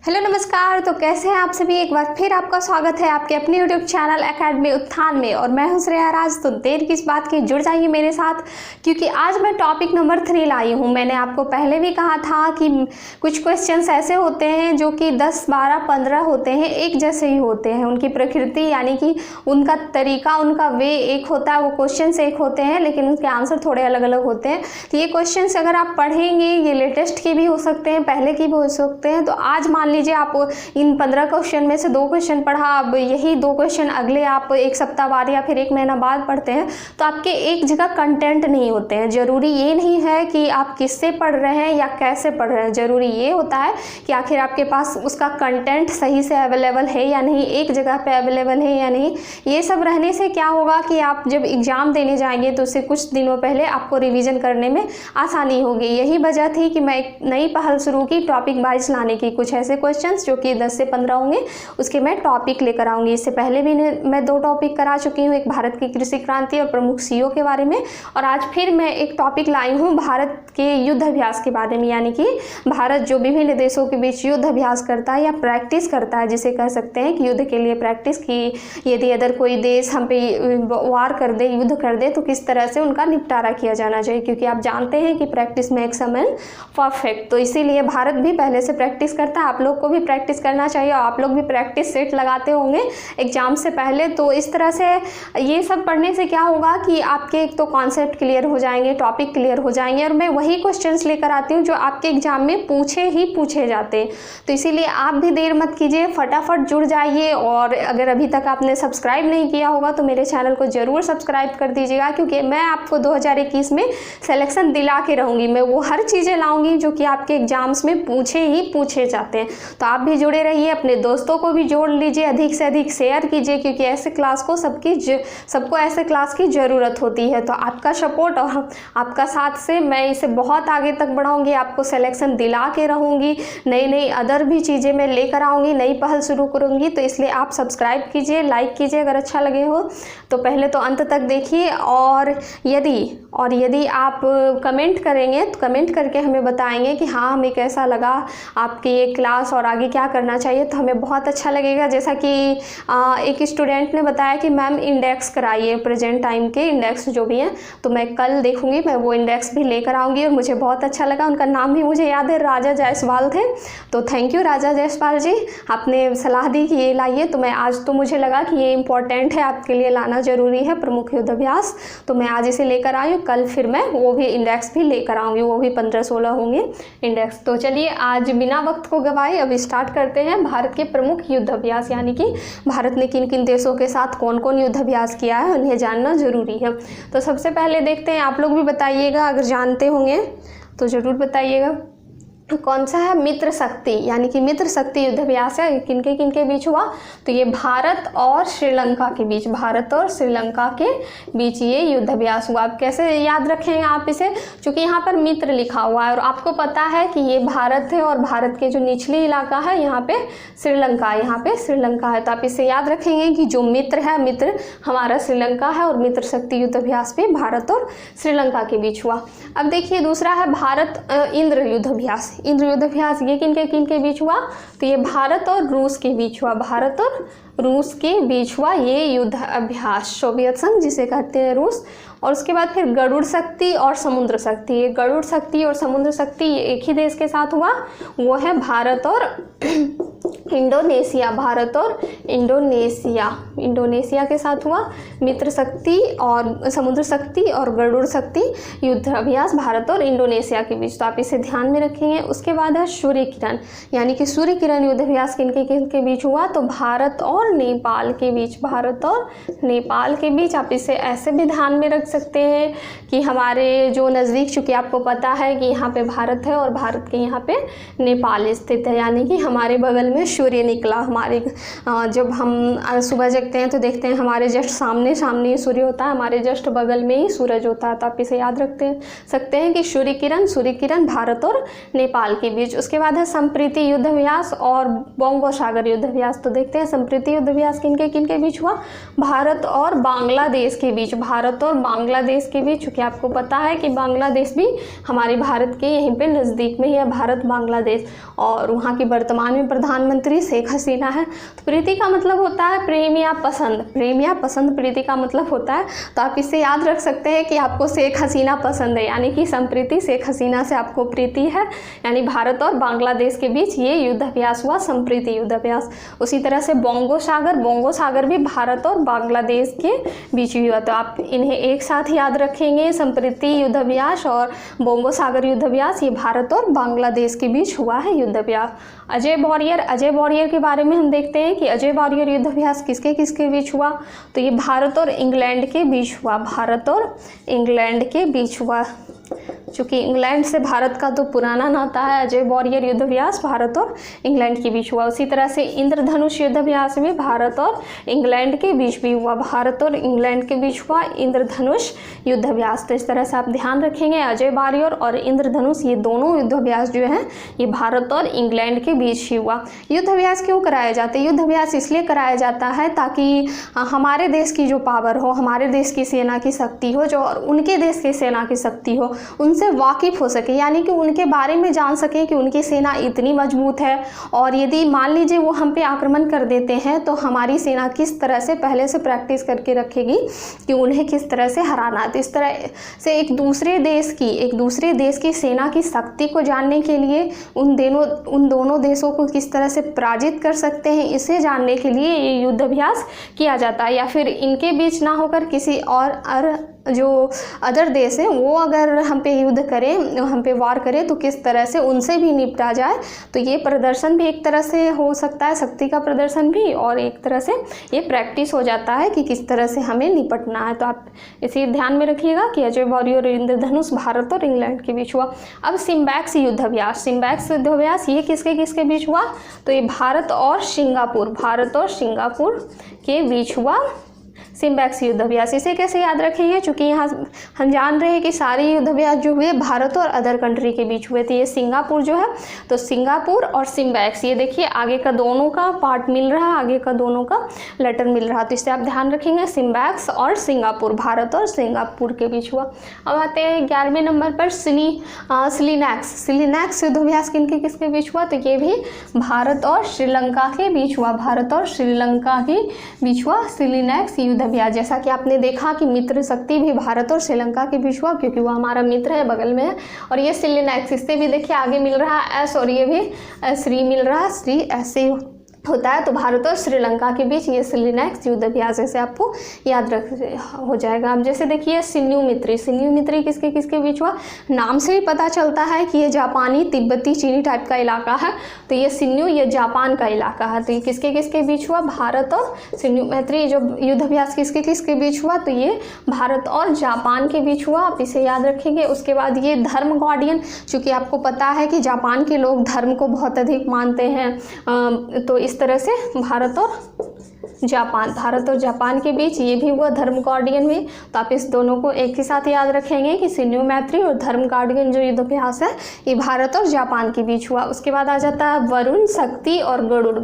Hello नमस्कार। तो कैसे हैं आप सभी। एक बार फिर आपका स्वागत है आपके अपने यूट्यूब चैनल एकेडमी उत्थान में और मैं हूं श्रेया राज। तो देर किस बात की, जुड़ जाइए मेरे साथ क्योंकि आज मैं टॉपिक नंबर 3 लाई हूं। मैंने आपको पहले भी कहा था कि कुछ क्वेश्चंस ऐसे होते हैं जो कि 10, 12, 15 होते हैं, एक जैसे ही होते हैं। उनकी प्रकृति यानी कि उनका तरीका, उनका वे एक होता है, वो क्वेश्चन एक होते हैं लेकिन उनके आंसर थोड़े अलग अलग होते हैं। तो ये क्वेश्चन अगर आप पढ़ेंगे, ये लेटेस्ट के भी हो सकते हैं, पहले की भी हो सकते हैं। तो आज मान लीजिए आप इन 15 क्वेश्चन में से 2 क्वेश्चन पढ़ा, अब यही 2 क्वेश्चन अगले आप एक सप्ताह बाद या फिर 1 महीना बाद पढ़ते हैं तो आपके एक जगह कंटेंट नहीं होते हैं। जरूरी ये नहीं है कि आप किससे पढ़ रहे हैं या कैसे पढ़ रहे हैं, जरूरी ये होता है कि आखिर आपके पास उसका कंटेंट सही से अवेलेबल है या नहीं, एक जगह पे अवेलेबल है या नहीं। ये सब रहने से क्या होगा कि आप जब एग्ज़ाम देने जाएंगे तो उससे कुछ दिनों पहले आपको रिवीजन करने में आसानी होगी। यही वजह थी कि मैं एक नई पहल शुरू की टॉपिक वाइज लाने की। कुछ ऐसे क्वेश्चंस जो कि 10 से 15 होंगे उसके मैं टॉपिक लेकर आऊँगी। इससे पहले भी मैं 2 टॉपिक करा चुकी हूँ, एक भारत की कृषि क्रांति और प्रमुख सीओ के बारे में, और आज फिर मैं एक टॉपिक लाई हूँ भारत के युद्ध अभ्यास के बारे में। यानी कि भारत जो विभिन्न देशों के बीच युद्ध अभ्यास करता है या प्रैक्टिस करता है, जिसे कह सकते हैं कि युद्ध के लिए प्रैक्टिस की, यदि अगर कोई देश हम पे वार कर दे, युद्ध कर दे, तो किस तरह से उनका निपटारा किया जाना चाहिए। क्योंकि आप जानते हैं कि practice makes a man perfect, तो इसीलिए भारत भी पहले से प्रैक्टिस करता है। आप लोग को भी प्रैक्टिस करना चाहिए और आप लोग भी प्रैक्टिस सेट लगाते होंगे एग्जाम से पहले। तो इस तरह से ये सब पढ़ने से क्या होगा कि आपके एक तो कॉन्सेप्ट क्लियर हो जाएंगे, टॉपिक क्लियर हो जाएंगे, और मैं वही क्वेश्चंस लेकर आती हूँ जो आपके एग्जाम में पूछे जाते हैं। तो इसीलिए आप भी देर मत कीजिए, फटाफट जुड़ जाइए। और अगर अभी तक आपने सब्सक्राइब नहीं किया होगा तो मेरे चैनल को ज़रूर सब्सक्राइब कर दीजिएगा, क्योंकि मैं आपको 2021 में सिलेक्शन दिला के रहूँगी। मैं वो हर चीज़ें लाऊंगी जो कि आपके एग्जाम्स में पूछे जाते हैं। तो आप भी जुड़े रहिए, अपने दोस्तों को भी जोड़ लीजिए, अधिक से अधिक शेयर कीजिए, क्योंकि ऐसे क्लास को सबको ऐसे क्लास की ज़रूरत होती है। तो आपका सपोर्ट और आपका साथ से मैं इसे बहुत आगे तक बढ़ाऊंगी, आपको सिलेक्शन दिला के रहूँगी, नई अदर भी चीज़ें मैं लेकर आऊँगी, नई पहल शुरू करूँगी। तो इसलिए आप सब्सक्राइब कीजिए, लाइक कीजिए अगर अच्छा लगे हो तो पहले तो अंत तक देखिए। और यदि आप कमेंट करेंगे तो कमेंट करके हमें बताएंगे कि हाँ हमें कैसा लगा आपकी ये क्लास और आगे क्या करना चाहिए, तो हमें बहुत अच्छा लगेगा। जैसा कि एक स्टूडेंट ने बताया कि मैम इंडेक्स कराइए, प्रेजेंट टाइम के इंडेक्स जो भी हैं, तो मैं कल देखूंगी, मैं वो इंडेक्स भी लेकर आऊँगी। और मुझे बहुत अच्छा लगा, उनका नाम भी मुझे याद है, राजा जायसवाल थे। तो थैंक यू राजा जायसवाल जी, आपने सलाह दी कि ये लाइए। तो मैं आज तो मुझे लगा कि ये इम्पोर्टेंट है, आपके लिए लाना ज़रूरी है प्रमुख युद्ध अभ्यास, तो मैं आज इसे लेकर आई हूँ। कल फिर मैं वो भी इंडेक्स भी लेकर आऊँगी, वो भी 15-16 होंगे इंडेक्स। तो चलिए आज बिना वक्त को गवाए अब स्टार्ट करते हैं भारत के प्रमुख युद्ध अभ्यास, यानी कि भारत ने किन किन देशों के साथ कौन कौन युद्ध अभ्यास किया है, उन्हें जानना जरूरी है। तो सबसे पहले देखते हैं, आप लोग भी बताइएगा अगर जानते होंगे तो ज़रूर बताइएगा। कौन सा है? मित्र शक्ति, यानी कि मित्र शक्ति युद्ध अभ्यास है। किनके बीच हुआ? तो ये भारत और श्रीलंका के बीच, भारत और श्रीलंका के बीच ये युद्ध अभ्यास हुआ। अब कैसे याद रखेंगे आप इसे, क्योंकि यहाँ पर मित्र लिखा हुआ है और आपको पता है कि ये भारत है और भारत के जो निचली इलाका है यहाँ पे श्रीलंका है। तो आप इसे याद रखेंगे कि जो मित्र है, मित्र हमारा श्रीलंका है, और मित्र शक्ति युद्ध अभ्यास भी भारत और श्रीलंका के बीच हुआ। अब देखिए दूसरा है भारत इंद्र युद्ध अभ्यास। इंद्र युद्ध अभ्यास ये किनके बीच हुआ? तो ये भारत और रूस के बीच हुआ, भारत और रूस के बीच हुआ ये युद्ध अभ्यास, सोवियत संघ जिसे कहते हैं रूस। और उसके बाद फिर गरुड़ शक्ति और समुद्र शक्ति, ये गरुड़ शक्ति और समुद्र शक्ति ये एक ही देश के साथ हुआ, वो है भारत और इंडोनेशिया, भारत और इंडोनेशिया के साथ हुआ मित्र शक्ति और समुद्र शक्ति और गरुड़ शक्ति युद्ध अभ्यास भारत और इंडोनेशिया के बीच। तो आप इसे ध्यान में रखेंगे। उसके बाद है सूर्य किरण, यानी कि सूर्य किरण युद्ध अभ्यास किनके बीच हुआ? तो भारत और नेपाल के बीच, भारत और नेपाल के बीच। आप इसे ऐसे भी ध्यान में रख सकते हैं कि हमारे जो नज़दीक, चूँकि आपको पता है कि यहाँ पे भारत है और भारत के यहाँ पे नेपाल स्थित है, यानी कि हमारे बगल में सूर्य निकला हमारे, जब हम सुबह जगते हैं तो देखते हैं हमारे जस्ट सामने ही सूर्य होता है, हमारे जस्ट बगल में ही सूरज होता है। तो आप इसे याद रखते सकते हैं कि सूर्य किरण भारत और नेपाल के बीच। उसके बाद है संप्रीति युद्ध अभ्यास और बोंगो सागर युद्ध अभ्यास। तो देखते हैं संप्रीति युद्ध अभ्यास किनके बीच हुआ, भारत और बांग्लादेश के बीच, भारत और बांग्लादेश के बीच। चूँकि आपको पता है कि बांग्लादेश भी हमारे भारत के यहीं पे नज़दीक में ही है, भारत बांग्लादेश, और वहाँ की वर्तमान में प्रधानमंत्री शेख हसीना है। तो प्रीति का मतलब होता है प्रेम या पसंद, प्रेम या पसंद प्रीति का मतलब होता है। तो आप इससे याद रख सकते हैं कि आपको शेख हसीना पसंद है, यानी कि संप्रीति शेख हसीना से आपको प्रीति है, यानी भारत और बांग्लादेश के बीच ये युद्ध अभ्यास हुआ, संप्रीति युद्ध अभ्यास। उसी तरह से बोंगो सागर भी भारत और बांग्लादेश के बीच हुआ। तो आप इन्हें एक साथ याद रखेंगे, संप्रीति युद्ध अभ्यास और बोंगो सागर युद्ध अभ्यास, ये भारत और बांग्लादेश के बीच हुआ है युद्ध अभ्यास। अजय वॉरियर के बारे में हम देखते हैं कि अजय वॉरियर युद्ध अभ्यास किसके बीच हुआ। तो ये भारत और इंग्लैंड के बीच हुआ, भारत और इंग्लैंड के बीच हुआ। चूँकि इंग्लैंड से भारत का तो पुराना नाता है, अजय वॉरियर युद्ध अभ्यास भारत और इंग्लैंड के बीच हुआ। उसी तरह से इंद्रधनुष युद्ध अभ्यास में भारत और इंग्लैंड के बीच भी हुआ, भारत और इंग्लैंड के बीच हुआ इंद्रधनुष युद्ध अभ्यास। तो इस तरह से आप ध्यान रखेंगे, अजय वॉरियर और इंद्रधनुष ये दोनों युद्ध अभ्यास जो है ये भारत और इंग्लैंड के बीच ही हुआ। युद्ध अभ्यास क्यों कराए जाते हैं? युद्ध अभ्यास इसलिए कराया जाता है ताकि हमारे देश की जो पावर हो, हमारे देश की सेना की शक्ति हो, जो और उनके देश की सेना की शक्ति हो, उनसे वाकिफ हो सके, यानी कि उनके बारे में जान सके कि उनकी सेना इतनी मजबूत है, और यदि मान लीजिए वो हम पे आक्रमण कर देते हैं तो हमारी सेना किस तरह से पहले से प्रैक्टिस करके रखेगी कि उन्हें किस तरह से हराना है। तो इस तरह से एक दूसरे देश की सेना की शक्ति को जानने के लिए, उन दोनों देशों को किस तरह से पराजित कर सकते हैं, इसे जानने के लिए ये युद्ध अभ्यास किया जाता है। या फिर इनके बीच ना होकर किसी और जो अदर देश है वो अगर हम पे युद्ध करें, हम पे वार करें, तो किस तरह से उनसे भी निपटा जाए। तो ये प्रदर्शन भी एक तरह से हो सकता है, शक्ति का प्रदर्शन भी, और एक तरह से ये प्रैक्टिस हो जाता है कि किस तरह से हमें निपटना है। तो आप इसे ध्यान में रखिएगा कि अजय वॉरियर और इंद्रधनुष भारत और इंग्लैंड के बीच हुआ। अब सिम्बैक्स युद्ध अभ्यास ये किसके बीच हुआ? तो ये भारत और सिंगापुर के बीच हुआ सिम्बैक्स युद्ध अभ्यास। इसे कैसे याद रखेंगे? चूँकि यहाँ हम जान रहे हैं कि सारे युद्ध अभ्यास जो हुए भारत और अदर कंट्री के बीच हुए थे। ये सिंगापुर जो है, तो सिंगापुर और सिम्बैक्स, ये देखिए आगे का दोनों का पार्ट मिल रहा है, आगे का दोनों का लेटर मिल रहा है। तो इससे आप ध्यान रखेंगे, सिम्बैक्स और सिंगापुर, भारत और सिंगापुर के बीच हुआ। अब आते हैं 11वें नंबर पर सिलिनैक्स युद्ध अभ्यास किसके बीच हुआ? तो ये भी भारत और श्रीलंका के बीच हुआ, सिलिनैक्स युद्ध अभ्यास। जैसा कि आपने देखा कि मित्र शक्ति भी भारत और श्रीलंका के बीच हुआ, क्योंकि वो हमारा मित्र है, बगल में है। और ये सिलिनैक्स, इससे भी देखिए आगे मिल रहा है एस, और ये भी श्री मिल रहा है, श्री ऐसे होता है। तो भारत और श्रीलंका के बीच ये सिलिनैक्स युद्ध अभ्यास, जैसे आपको याद हो जाएगा। अब जैसे देखिए सिन्यू मित्री किसके बीच हुआ? नाम से ही पता चलता है कि ये जापानी, तिब्बती, चीनी टाइप का इलाका है। तो ये सिन्यू, ये जापान का इलाका है। तो ये किसके बीच हुआ? भारत और सिन्यू मैत्री जो युद्ध अभ्यास किसके बीच हुआ? तो ये भारत और जापान के बीच हुआ, आप इसे याद रखेंगे। उसके बाद ये धर्म गार्डियन, चूँकि आपको पता है कि जापान के लोग धर्म को बहुत अधिक मानते हैं, तो इस तरह से भारत और जापान के बीच ये भी हुआ धर्म गार्डियन में। तो आप इस दोनों को एक ही साथ याद रखेंगे कि सिन्यू मैत्री और धर्म गार्डियन जो युद्ध अभ्यास है ये भारत और जापान के बीच हुआ। उसके बाद आ जाता है वरुण, शक्ति और गरुड़,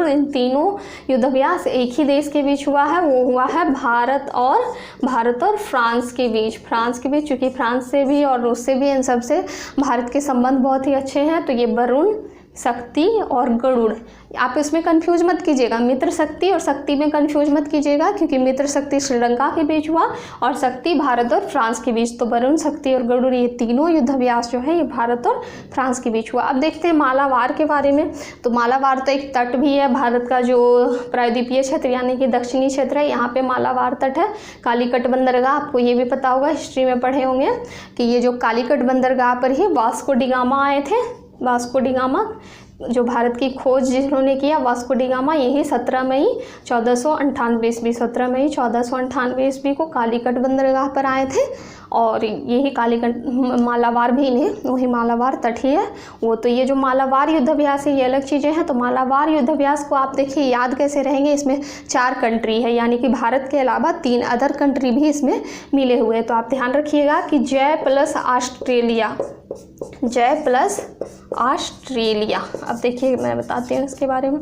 इन तीनों युद्ध अभ्यास एक ही देश के बीच हुआ है, वो हुआ है भारत और फ्रांस के बीच। चूँकि फ्रांस से भी और रूस से भी, इन सब से भारत के संबंध बहुत ही अच्छे हैं। तो ये वरुण, शक्ति और गरुड़, आप इसमें कंफ्यूज मत कीजिएगा, मित्र शक्ति और शक्ति में कंफ्यूज मत कीजिएगा, क्योंकि मित्र शक्ति श्रीलंका के बीच हुआ और शक्ति भारत और फ्रांस के बीच। तो वरुण, शक्ति और गरुड़ ये तीनों युद्ध अभ्यास जो है ये भारत और फ्रांस के बीच हुआ। अब देखते हैं मालाबार के बारे में। तो मालाबार तो एक तट भी है, भारत का जो प्रायद्वीपीय क्षेत्र यानी कि दक्षिणी क्षेत्र है, यहाँ पे मालाबार तट है। कालीकट बंदरगाह, आपको ये भी पता होगा, हिस्ट्री में पढ़े होंगे कि ये जो कालीकट बंदरगाह पर ही वास्को डी गामा आए थे। वास्को डी गामा जो भारत की खोज जिन्होंने किया वास्को डी गामा, यही 17 मई 1498 ईस्वी 17 मई 1498 ईस्वी को कालीकट बंदरगाह पर आए थे। और यही कालीकट मालाबार भी नहीं, वही मालाबार तट ही है वो। तो ये जो मालाबार युद्धाभ्यास है ये अलग चीज़ें हैं। तो मालाबार युद्धाभ्यास को आप देखिए याद कैसे रहेंगे, इसमें 4 कंट्री है, यानी कि भारत के अलावा 3 अदर कंट्री भी इसमें मिले हुए हैं। तो आप ध्यान रखिएगा कि जय प्लस ऑस्ट्रेलिया, जय प्लस ऑस्ट्रेलिया। अब देखिए मैं बताती हूँ इसके बारे में।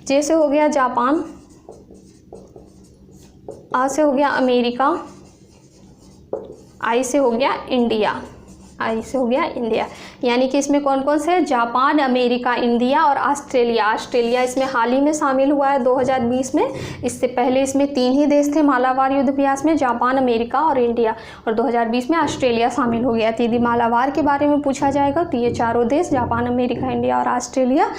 जैसे हो गया जापान, आ से हो गया अमेरिका, आई से हो गया इंडिया, आई से हो गया इंडिया। यानी कि इसमें कौन कौन से, जापान, अमेरिका, इंडिया और ऑस्ट्रेलिया। ऑस्ट्रेलिया इसमें हाल ही में शामिल हुआ है 2020 में। इससे पहले इसमें 3 ही देश थे मालाबार युद्धाभ्यास में, जापान, अमेरिका और इंडिया। और 2020 में ऑस्ट्रेलिया शामिल हो गया। यदि मालाबार के बारे में पूछा जाएगा तो ये चारों देश, जापान, अमेरिका, इंडिया और ऑस्ट्रेलिया,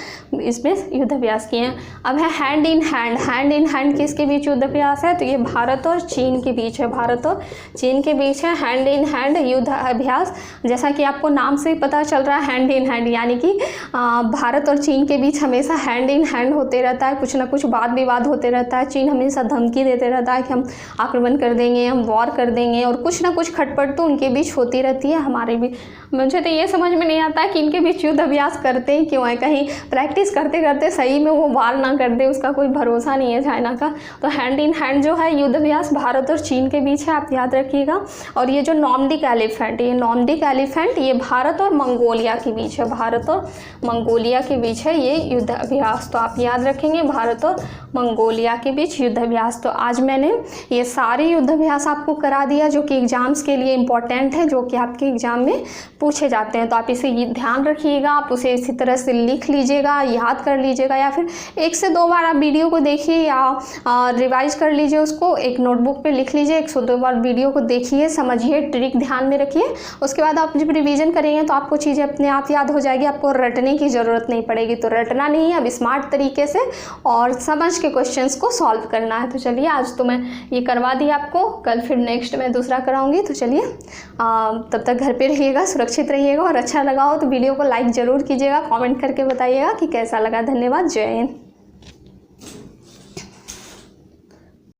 इसमें युद्धाभ्यास किए हैं। अब है hand in hand. Hand in hand किसके बीच युद्धाभ्यास है, तो ये भारत और चीन के बीच है, भारत और चीन के बीच है हैंड इन हैंड युद्धाभ्यास। जैसा कि आपको नाम से पता चल रहा है हैंड इन हैंड, यानी कि भारत और चीन के बीच हमेशा हैंड इन हैंड होते रहता है, कुछ ना कुछ वाद विवाद होते रहता है। चीन हमेशा धमकी देते रहता है कि हम आक्रमण कर देंगे, हम वॉर कर देंगे, और कुछ ना कुछ खटपट तो उनके बीच होती रहती है, हमारे भी। मुझे तो ये समझ में नहीं आता कि इनके बीच युद्ध अभ्यास करते हैं क्यों है, कहीं प्रैक्टिस करते करते सही में वो वार ना कर दे, उसका कोई भरोसा नहीं है चाइना का। तो हैंड इन हैंड जो है युद्ध अभ्यास भारत और चीन के बीच है, आप याद रखिएगा। और ये जो नॉर्डिक एलिफेंट, ये नॉर्डिक एलिफेंट ये भारत और मंगोलिया के बीच है, भारत और मंगोलिया के बीच है ये युद्ध अभ्यास। तो आप याद रखेंगे भारत और मंगोलिया के बीच युद्ध अभ्यास। तो आज मैंने ये सारे युद्ध अभ्यास आपको करा दिया जो कि एग्जाम्स के लिए इम्पोर्टेंट है, जो कि आपके एग्जाम में पूछे जाते हैं। तो आप इसे ध्यान रखिएगा, आप उसे इसी तरह से लिख लीजिएगा, याद कर लीजिएगा, या फिर 1 से 2 बार आप वीडियो को देखिए या रिवाइज कर लीजिए, उसको एक नोटबुक पे लिख लीजिए। 102 बार वीडियो को देखिए, समझिए, ट्रिक ध्यान में रखिए। उसके बाद आप जब रिवीजन करेंगे तो आपको चीज़ें अपने आप याद हो जाएगी, आपको रटने की ज़रूरत नहीं पड़ेगी। तो रटना नहीं है, अब स्मार्ट तरीके से और समझ के क्वेश्चंस को सॉल्व करना है। तो चलिए आज तो मैं ये करवा दी आपको, कल फिर नेक्स्ट मैं दूसरा कराऊंगी। तो चलिए तब तक घर पे रहिएगा, सुरक्षित रहिएगा, और अच्छा लगा हो तो वीडियो को लाइक ज़रूर कीजिएगा, कमेंट करके बताइएगा कि कैसा लगा। धन्यवाद, जय हिंद।